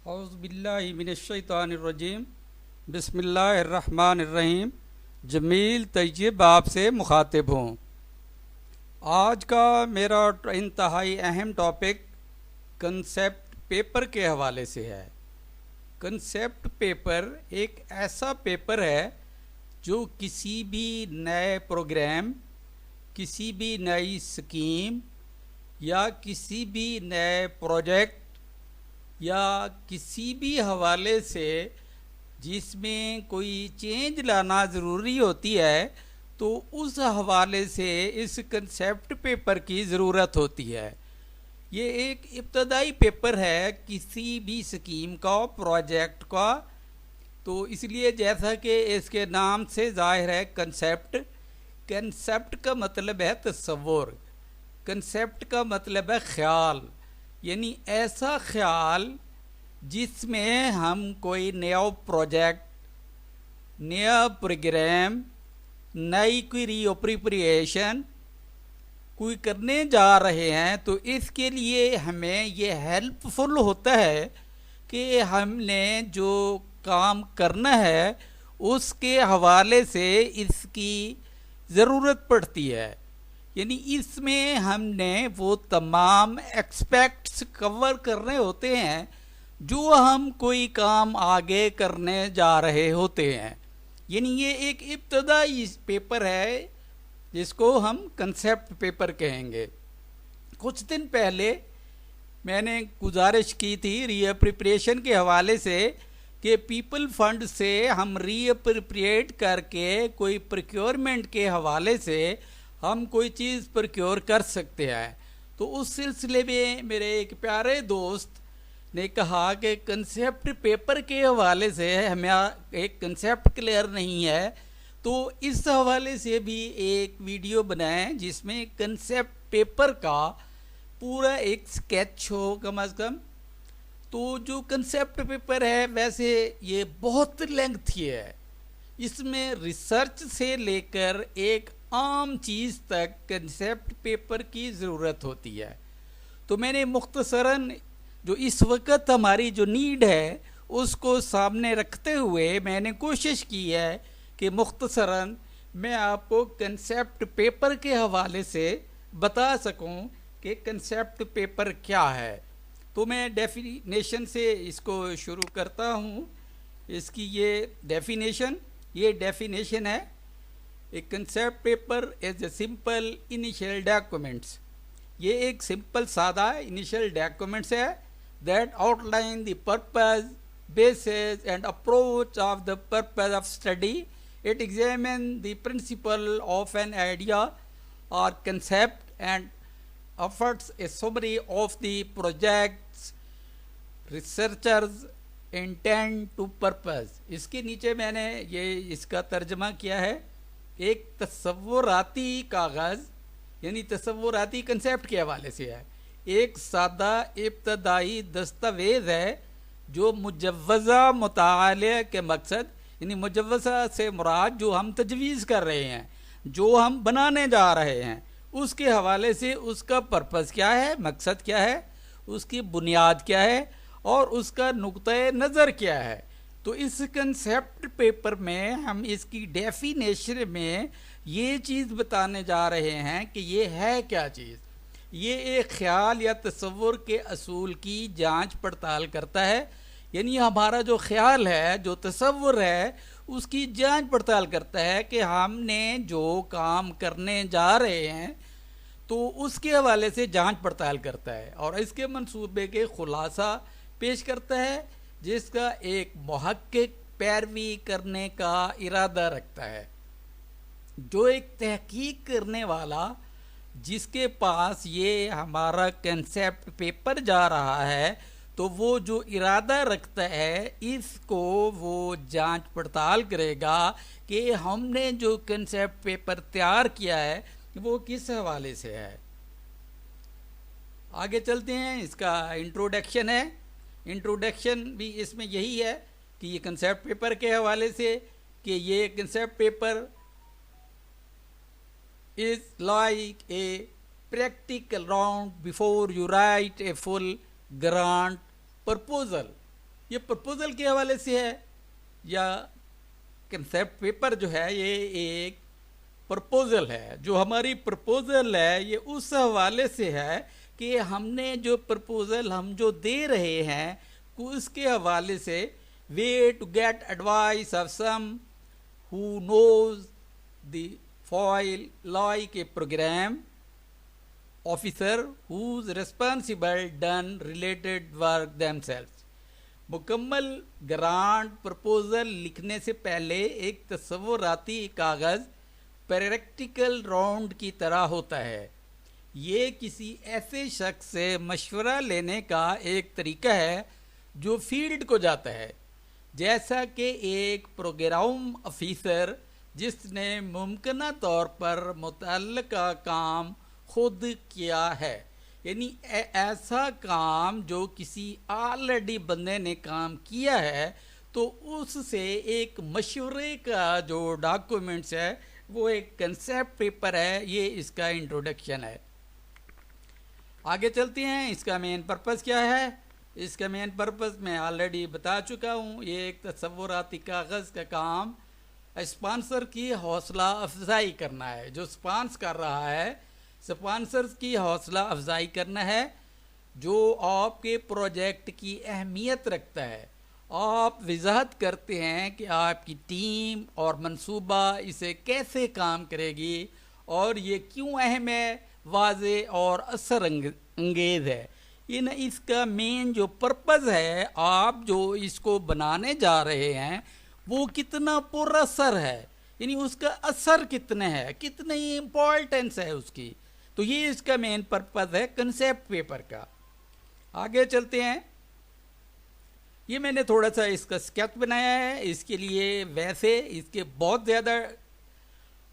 اعوذ باللہ من الشیطان الرجیم بسم اللہ الرحمن الرحیم جمیل طیب آپ سے مخاطب ہوں۔ آج کا میرا انتہائی اہم ٹاپک کنسیپٹ پیپر کے حوالے سے ہے۔ کنسیپٹ پیپر ایک ایسا پیپر ہے جو کسی بھی نئے پروگرام، کسی بھی نئی اسکیم یا کسی بھی نئے پروجیکٹ یا کسی بھی حوالے سے جس میں کوئی چینج لانا ضروری ہوتی ہے تو اس حوالے سے اس کنسیپٹ پیپر کی ضرورت ہوتی ہے۔ یہ ایک ابتدائی پیپر ہے کسی بھی اسکیم کا، پروجیکٹ کا، تو اس لیے جیسا کہ اس کے نام سے ظاہر ہے کنسیپٹ، کنسیپٹ کا مطلب ہے تصور، کنسیپٹ کا مطلب ہے خیال، یعنی ایسا خیال جس میں ہم کوئی نیا پروجیکٹ، نیا پروگرام، نئی کوئی ری اپریپریشن کوئی کرنے جا رہے ہیں تو اس کے لیے ہمیں یہ ہیلپ فل ہوتا ہے کہ ہم نے جو کام کرنا ہے اس کے حوالے سے اس کی ضرورت پڑتی ہے، یعنی اس میں ہم نے وہ تمام ایکسپیکٹس کور کرنے ہوتے ہیں جو ہم کوئی کام آگے کرنے جا رہے ہوتے ہیں۔ یعنی یہ ایک ابتدائی پیپر ہے جس کو ہم کنسیپٹ پیپر کہیں گے۔ کچھ دن پہلے میں نے گزارش کی تھی ری اپریپریشن کے حوالے سے کہ پیپل فنڈ سے ہم ری اپریپریٹ کر کے کوئی پروکیورمنٹ کے حوالے سے ہم کوئی چیز پروکیور کر سکتے ہیں۔ تو اس سلسلے میں میرے ایک پیارے دوست نے کہا کہ کنسیپٹ پیپر کے حوالے سے ہمیں ایک کنسیپٹ کلیئر نہیں ہے، تو اس حوالے سے بھی ایک ویڈیو بنائیں جس میں کنسیپٹ پیپر کا پورا ایک سکیچ ہو کم از کم۔ تو جو کنسیپٹ پیپر ہے ویسے یہ بہت لینتھی ہے، اس میں ریسرچ سے لے کر ایک عام چیز تک کنسیپٹ پیپر کی ضرورت ہوتی ہے۔ تو میں نے مختصراً جو اس وقت ہماری جو نیڈ ہے اس کو سامنے رکھتے ہوئے میں نے کوشش کی ہے کہ مختصراً میں آپ کو کنسیپٹ پیپر کے حوالے سے بتا سکوں کہ کنسیپٹ پیپر کیا ہے۔ تو میں ڈیفینیشن سے اس کو شروع کرتا ہوں۔ اس کی یہ ڈیفینیشن ہے: A concept paper is a simple initial documents. یہ ایک سمپل سادہ initial documents ہے that outline the purpose, basis and approach of the purpose of study. It examines the principle of an idea or concept and offers a summary of the project's researchers intend to purpose. اس کے نیچے میں نے یہ اس کا ترجمہ کیا ہے: ایک تصوراتی کاغذ، یعنی تصوراتی کنسیپٹ کے حوالے سے ہے، ایک سادہ ابتدائی دستاویز ہے جو مجوزہ مطالعہ کے مقصد، یعنی مجوزہ سے مراد جو ہم تجویز کر رہے ہیں، جو ہم بنانے جا رہے ہیں، اس کے حوالے سے اس کا پرپس کیا ہے، مقصد کیا ہے، اس کی بنیاد کیا ہے اور اس کا نقطۂ نظر کیا ہے۔ تو اس کنسیپٹ پیپر میں ہم اس کی ڈیفینیشن میں یہ چیز بتانے جا رہے ہیں کہ یہ ہے کیا چیز۔ یہ ایک خیال یا تصور کے اصول کی جانچ پڑتال کرتا ہے، یعنی ہمارا جو خیال ہے، جو تصور ہے، اس کی جانچ پڑتال کرتا ہے کہ ہم نے جو کام کرنے جا رہے ہیں تو اس کے حوالے سے جانچ پڑتال کرتا ہے اور اس کے منصوبے کے خلاصہ پیش کرتا ہے جس کا ایک محقق پیروی کرنے کا ارادہ رکھتا ہے۔ جو ایک تحقیق کرنے والا جس کے پاس یہ ہمارا کنسیپٹ پیپر جا رہا ہے تو وہ جو ارادہ رکھتا ہے اس کو وہ جانچ پڑتال کرے گا کہ ہم نے جو کنسیپٹ پیپر تیار کیا ہے وہ کس حوالے سے ہے۔ آگے چلتے ہیں، اس کا انٹروڈکشن ہے۔ انٹروڈکشن بھی اس میں یہی ہے کہ یہ کنسیپٹ پیپر کے حوالے سے کہ یہ concept paper is like a practical round before you write a full grant proposal. یہ پرپوزل کے حوالے سے ہے یا کنسیپٹ پیپر جو ہے یہ ایک پرپوزل ہے؟ جو ہماری پرپوزل ہے یہ اس حوالے سے ہے کہ ہم نے جو پرپوزل ہم جو دے رہے ہیں اس کے حوالے سے way to get advice of some who knows the file like a program officer whose responsible done related work themselves. مکمل گرانٹ پرپوزل لکھنے سے پہلے ایک تصوراتی کاغذ پریکٹیکل راؤنڈ کی طرح ہوتا ہے. یہ کسی ایسے شخص سے مشورہ لینے کا ایک طریقہ ہے جو فیلڈ کو جاتا ہے، جیسا کہ ایک پروگرام آفیسر جس نے ممکنہ طور پر متعلقہ کام خود کیا ہے، یعنی ایسا کام جو کسی آلریڈی بندے نے کام کیا ہے، تو اس سے ایک مشورے کا جو ڈاکومنٹس ہے وہ ایک کنسیپٹ پیپر ہے. یہ اس کا انٹروڈکشن ہے. آگے چلتے ہیں. اس کا مین پرپس کیا ہے؟ اس کا مین پرپس میں آلریڈی بتا چکا ہوں. یہ ایک تصوراتی کاغذ کا کام اسپانسر کی حوصلہ افزائی کرنا ہے. جو اسپانس کر رہا ہے اسپانسر کی حوصلہ افزائی کرنا ہے، جو آپ کے پروجیکٹ کی اہمیت رکھتا ہے. آپ وضاحت کرتے ہیں کہ آپ کی ٹیم اور منصوبہ اسے کیسے کام کرے گی اور یہ کیوں اہم ہے، واضح اور اثر انگیز ہے. اس کا مین جو پرپز ہے، آپ جو اس کو بنانے جا رہے ہیں وہ کتنا پر اثر ہے، یعنی اس کا اثر کتنا ہے، کتنی امپورٹنس ہے اس کی. تو یہ اس کا مین پرپز ہے کنسیپٹ پیپر کا. آگے چلتے ہیں. یہ میں نے تھوڑا سا اس کا اسکیچ بنایا ہے. اس کے لیے ویسے اس کے بہت زیادہ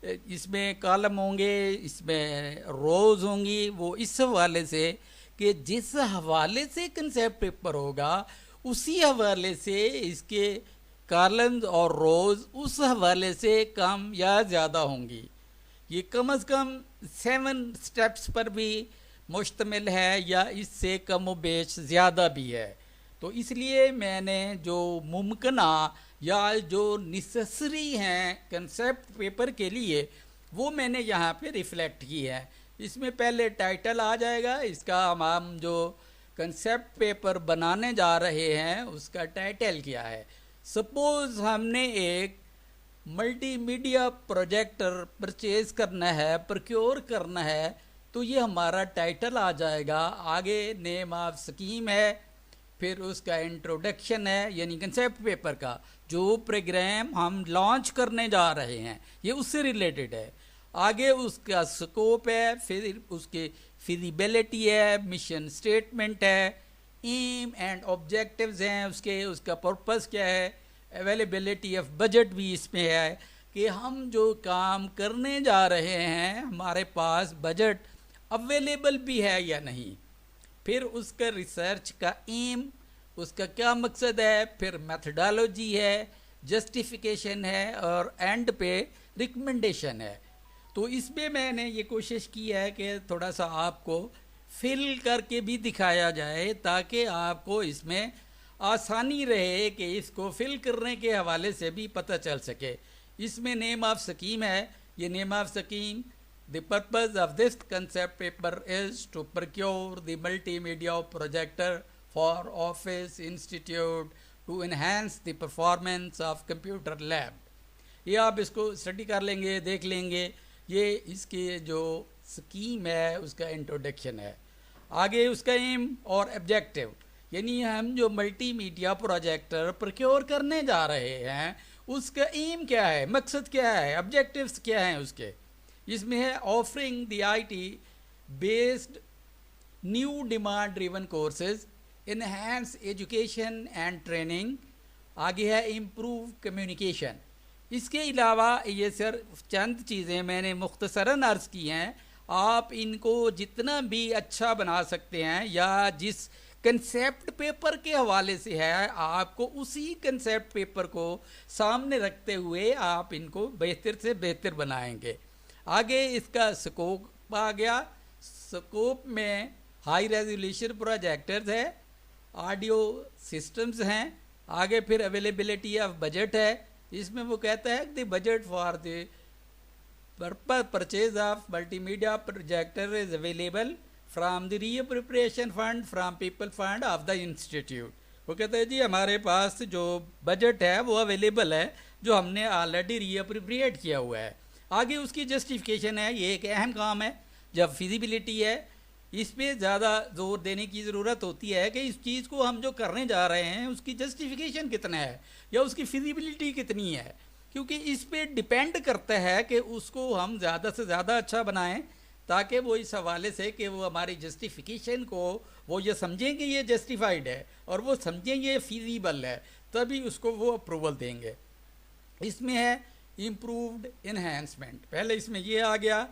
اس میں کالم ہوں گے، اس میں روز ہوں گی. وہ اس حوالے سے کہ جس حوالے سے کنسیپٹ پیپر ہوگا اسی حوالے سے اس کے کالمز اور روز اس حوالے سے کم یا زیادہ ہوں گی. یہ کم از کم 7 سٹیپس پر بھی مشتمل ہے یا اس سے کم و بیش زیادہ بھی ہے. تو اس لیے میں نے جو ممکنہ یا جو نیسیسری ہیں کنسیپٹ پیپر کے لیے وہ میں نے یہاں پہ ریفلیکٹ کی ہے. اس میں پہلے ٹائٹل آ جائے گا. اس کا ہم جو کنسیپٹ پیپر بنانے جا رہے ہیں اس کا ٹائٹل کیا ہے. سپوز ہم نے ایک ملٹی میڈیا پروجیکٹر پرچیز کرنا ہے، پرکیور کرنا ہے، تو یہ ہمارا ٹائٹل آ جائے گا. آگے نیم آف اسکیم ہے، پھر اس کا انٹروڈکشن ہے یعنی کنسیپٹ پیپر کا. جو پروگرام ہم لانچ کرنے جا رہے ہیں یہ اس سے ریلیٹڈ ہے. آگے اس کا سکوپ ہے، پھر اس کی فیزیبلٹی ہے، مشن سٹیٹمنٹ ہے، ایم اینڈ آبجیکٹیوز ہیں اس کا پرپس کیا ہے، اویلیبلٹی آف بجٹ بھی اس میں ہے کہ ہم جو کام کرنے جا رہے ہیں ہمارے پاس بجٹ اویلیبل بھی ہے یا نہیں. پھر اس کا ریسرچ کا ایم، اس کا کیا مقصد ہے، پھر میتھڈالوجی ہے، جسٹیفیکیشن ہے اور اینڈ پہ ریکمنڈیشن ہے. تو اس میں میں نے یہ کوشش کی ہے کہ تھوڑا سا آپ کو فل کر کے بھی دکھایا جائے تاکہ آپ کو اس میں آسانی رہے کہ اس کو فل کرنے کے حوالے سے بھی پتہ چل سکے. اس میں نیم آف اسکیم ہے. یہ name of scheme The purpose of this concept paper is to procure the multimedia projector for Office Institute to enhance the performance of computer lab. یہ آپ اس کو اسٹڈی کر لیں گے، دیکھ لیں گے. یہ اس کی جو اسکیم ہے اس کا انٹروڈکشن ہے. آگے اس کا ایم اور آبجیکٹیو، یعنی ہم جو ملٹی میڈیا پروجیکٹر پروکیور کرنے جا رہے ہیں اس کا ایم کیا ہے، مقصد کیا ہے، آبجیکٹیوز کیا ہیں اس کے. اس میں ہے offering the I T based new demand driven courses, enhance education and training. آگے ہے امپروو کمیونیکیشن. اس کے علاوہ یہ چند چیزیں میں نے مختصراً عرض کی ہیں. آپ ان کو جتنا بھی اچھا بنا سکتے ہیں یا جس کنسیپٹ پیپر کے حوالے سے ہے آپ کو اسی کنسیپٹ پیپر کو سامنے رکھتے ہوئے آپ ان کو بہتر سے بہتر بنائیں گے. آگے اس کا سکوپ آ گیا. سکوپ میں ہائی ریزولیوشن پروجیکٹرز ہے، آڈیو سسٹمز ہیں، آگے پھر اویلیبلٹی آف بجٹ ہے، اس میں وہ کہتا ہے the budget for the purchase of multi media projector is available from the reappropriation fund from people fund of the institute. وہ کہتے ہیں جی ہمارے پاس جو بجٹ ہے وہ اویلیبل ہے جو ہم نے آلریڈی ری اپروپریٹ کیا ہوا ہے۔ آگے اس کی جسٹیفیکیشن ہے، یہ ایک اہم کام ہے جب فیزیبلٹی ہے، اس پہ زیادہ زور دینے کی ضرورت ہوتی ہے کہ اس چیز کو ہم جو کرنے جا رہے ہیں اس کی جسٹیفیکیشن کتنا ہے یا اس کی فیزیبلٹی کتنی ہے، کیونکہ اس پہ ڈیپینڈ کرتا ہے کہ اس کو ہم زیادہ سے زیادہ اچھا بنائیں تاکہ وہ اس حوالے سے کہ وہ ہماری جسٹیفیکیشن کو وہ یہ سمجھیں کہ یہ جسٹیفائیڈ ہے اور وہ سمجھیں یہ فیزیبل ہے، تبھی اس کو وہ اپروول دیں گے۔ اس میں ہے امپرووڈ انہینسمنٹ، پہلے اس میں یہ آ گیا،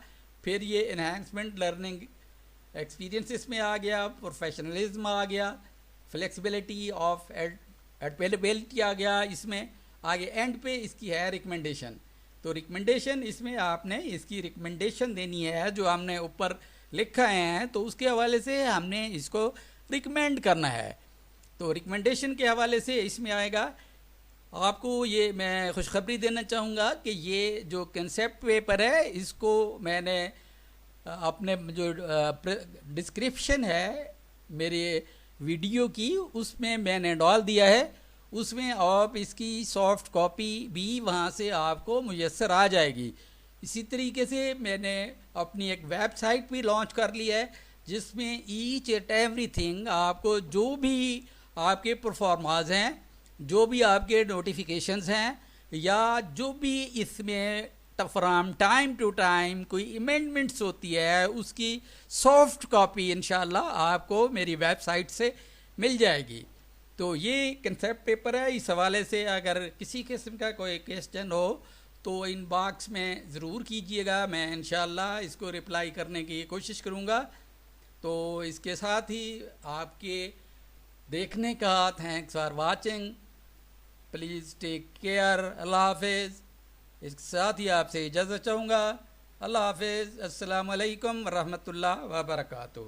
پھر یہ انہینسمنٹ لرننگ ایکسپیرینس اس میں آ گیا، پروفیشنلزم آ گیا، فلیکسیبلٹی آف ایڈپیلبلٹی آ گیا، اس میں آگے اینڈ پہ اس کی ہے ریکمنڈیشن۔ تو ریکمنڈیشن اس میں آپ نے اس کی ریکمنڈیشن دینی ہے جو ہم نے اوپر لکھا ہیں، تو اس کے حوالے سے ہم نے اس کو ریکمینڈ کرنا ہے۔ تو ریکمنڈیشن کے حوالے سے اس میں آئے گا، آپ کو یہ میں خوشخبری دینا چاہوں گا کہ یہ جو کنسیپٹ پیپر ہے اس کو میں نے اپنے جو ڈسکرپشن ہے میرے ویڈیو کی اس میں نے ڈال دیا ہے، اس میں آپ اس کی سافٹ کاپی بھی وہاں سے آپ کو میسر آ جائے گی۔ اسی طریقے سے میں نے اپنی ایک ویب سائٹ بھی لانچ کر لی ہے جس میں ایچ اینڈ ایوری تھنگ آپ کو جو بھی آپ کے پرفارماز ہیں، جو بھی آپ کے نوٹیفیکیشنز ہیں، یا جو بھی اس میں فرام ٹائم ٹو ٹائم کوئی امینڈمنٹس ہوتی ہے اس کی سافٹ کاپی انشاءاللہ آپ کو میری ویب سائٹ سے مل جائے گی۔ تو یہ کنسیپٹ پیپر ہے، اس حوالے سے اگر کسی قسم کا کوئی کویسچن ہو تو ان باکس میں ضرور کیجئے گا، میں انشاءاللہ اس کو رپلائی کرنے کی کوشش کروں گا۔ تو اس کے ساتھ ہی آپ کے دیکھنے کا thanks for watching, please take care, اللہ حافظ۔ اس کے ساتھ ہی آپ سے اجازت چاہوں گا، اللہ حافظ، السلام علیکم ورحمۃ اللہ وبرکاتہ۔